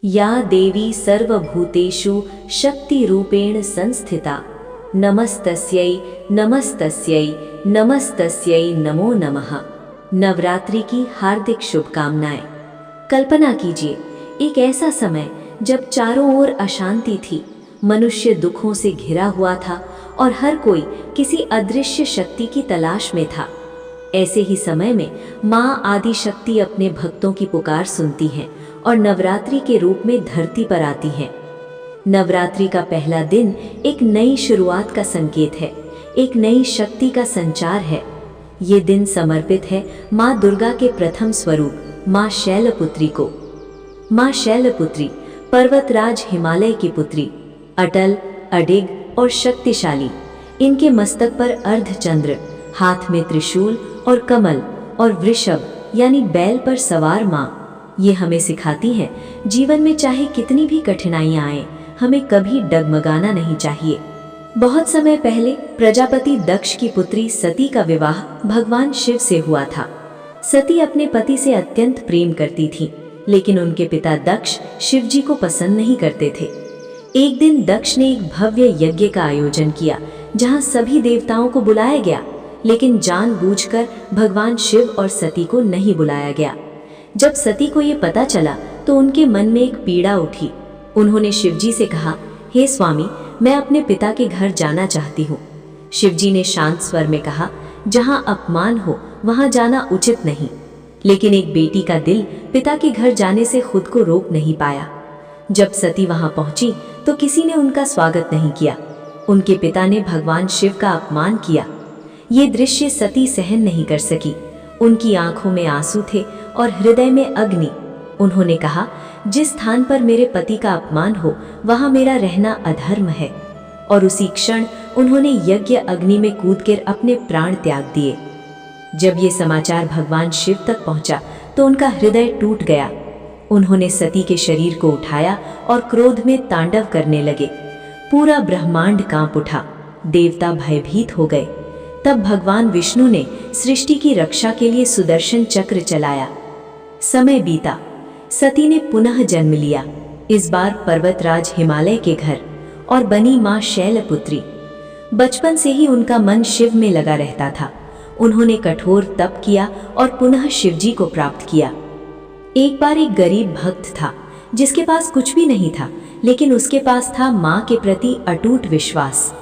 या देवी सर्वभूतेषु शक्तिरूपेण संस्थिता नमस्तस्यै नमस्तस्यै नमस्तस्यै नमो नमः। नवरात्रि की हार्दिक शुभकामनाएं। कल्पना कीजिए, एक ऐसा समय जब चारों ओर अशांति थी, मनुष्य दुखों से घिरा हुआ था और हर कोई किसी अदृश्य शक्ति की तलाश में था। ऐसे ही समय में माँ आदि शक्ति अपने भक्तों की पुकार सुनती हैं और नवरात्रि के रूप में धरती पर आती हैं। नवरात्रि का पहला दिन एक नई शुरुआत का संकेत है, एक नई शक्ति का संचार है। ये दिन समर्पित है माँ दुर्गा के प्रथम स्वरूप माँ शैलपुत्री को। माँ शैलपुत्री पर्वतराज हिमालय की पुत्री, अटल, अडिग और शक्तिशाली। इनके मस्तक पर अर्धचंद्र, हाथ में त्रिशूल और कमल और वृषभ यानी बैल पर सवार माँ। ये हमें सिखाती हैं, जीवन में चाहे कितनी भी कठिनाइयां आए, हमें कभी डगमगाना नहीं चाहिए। बहुत समय पहले प्रजापति दक्ष की पुत्री सती का विवाह भगवान शिव से हुआ था। सती अपने पति से अत्यंत प्रेम करती थी, लेकिन उनके पिता दक्ष शिव जी को पसंद नहीं करते थे। एक दिन दक्ष ने एक भव्य यज्ञ का आयोजन किया, जहां सभी देवताओं को बुलाया गया, लेकिन जानबूझकर भगवान शिव और सती को नहीं बुलाया गया। जब सती को ये पता चला तो उनके मन में एक पीड़ा उठी। उन्होंने शिवजी से कहा, हे स्वामी, मैं अपने पिता के घर जाना चाहती हूँ। शिवजी ने शांत स्वर में कहा, जहाँ अपमान हो वहाँ जाना उचित नहीं। लेकिन एक बेटी का दिल पिता के घर जाने से खुद को रोक नहीं पाया। जब सती वहाँ पहुंची तो किसी ने उनका स्वागत नहीं किया। उनके पिता ने भगवान शिव का अपमान किया। ये दृश्य सती सहन नहीं कर सकी। उनकी आंखों में आंसू थे और हृदय में अग्नि। उन्होंने कहा, जिस स्थान पर मेरे पति का अपमान हो वहां मेरा रहना अधर्म है। और उसी क्षण उन्होंने यज्ञ अग्नि में कूदकर अपने प्राण त्याग दिए। जब ये समाचार भगवान शिव तक पहुंचा तो उनका हृदय टूट गया। उन्होंने सती के शरीर को उठाया और क्रोध में तांडव करने लगे। पूरा ब्रह्मांड कांप उठा, देवता भयभीत हो गए। तब भगवान विष्णु ने सृष्टि की रक्षा के लिए सुदर्शन चक्र चलाया। समय बीता, सती ने पुनः जन्म लिया, इस बार पर्वतराज हिमालय के घर, और बनी माँ शैलपुत्री। बचपन से ही उनका मन शिव में लगा रहता था। उन्होंने कठोर तप किया और पुनः शिवजी को प्राप्त किया। एक बार एक गरीब भक्त था जिसके पास कुछ भी नहीं था, लेकिन उसके पास था माँ के प्रति अटूट विश्वास।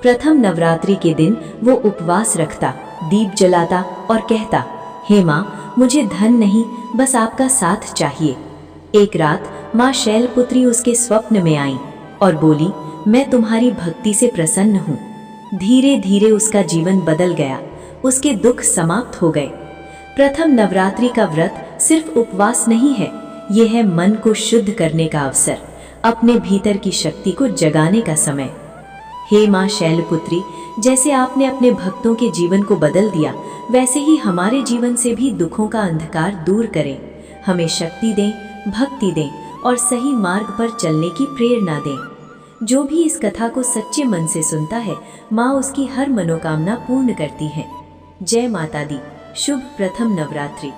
प्रथम नवरात्रि के दिन वो उपवास रखता, दीप जलाता और कहता, हे माँ, मुझे धन नहीं, बस आपका साथ चाहिए। एक रात माँ शैलपुत्री उसके स्वप्न में आई और बोली, मैं तुम्हारी भक्ति से प्रसन्न हूँ। धीरे धीरे उसका जीवन बदल गया, उसके दुख समाप्त हो गए। प्रथम नवरात्रि का व्रत सिर्फ उपवास नहीं है, यह है मन को शुद्ध करने का अवसर, अपने भीतर की शक्ति को जगाने का समय। हे माँ शैलपुत्री, जैसे आपने अपने भक्तों के जीवन को बदल दिया, वैसे ही हमारे जीवन से भी दुखों का अंधकार दूर करें। हमें शक्ति दें, भक्ति दें और सही मार्ग पर चलने की प्रेरणा दें। जो भी इस कथा को सच्चे मन से सुनता है, माँ उसकी हर मनोकामना पूर्ण करती है। जय माता दी। शुभ प्रथम नवरात्रि।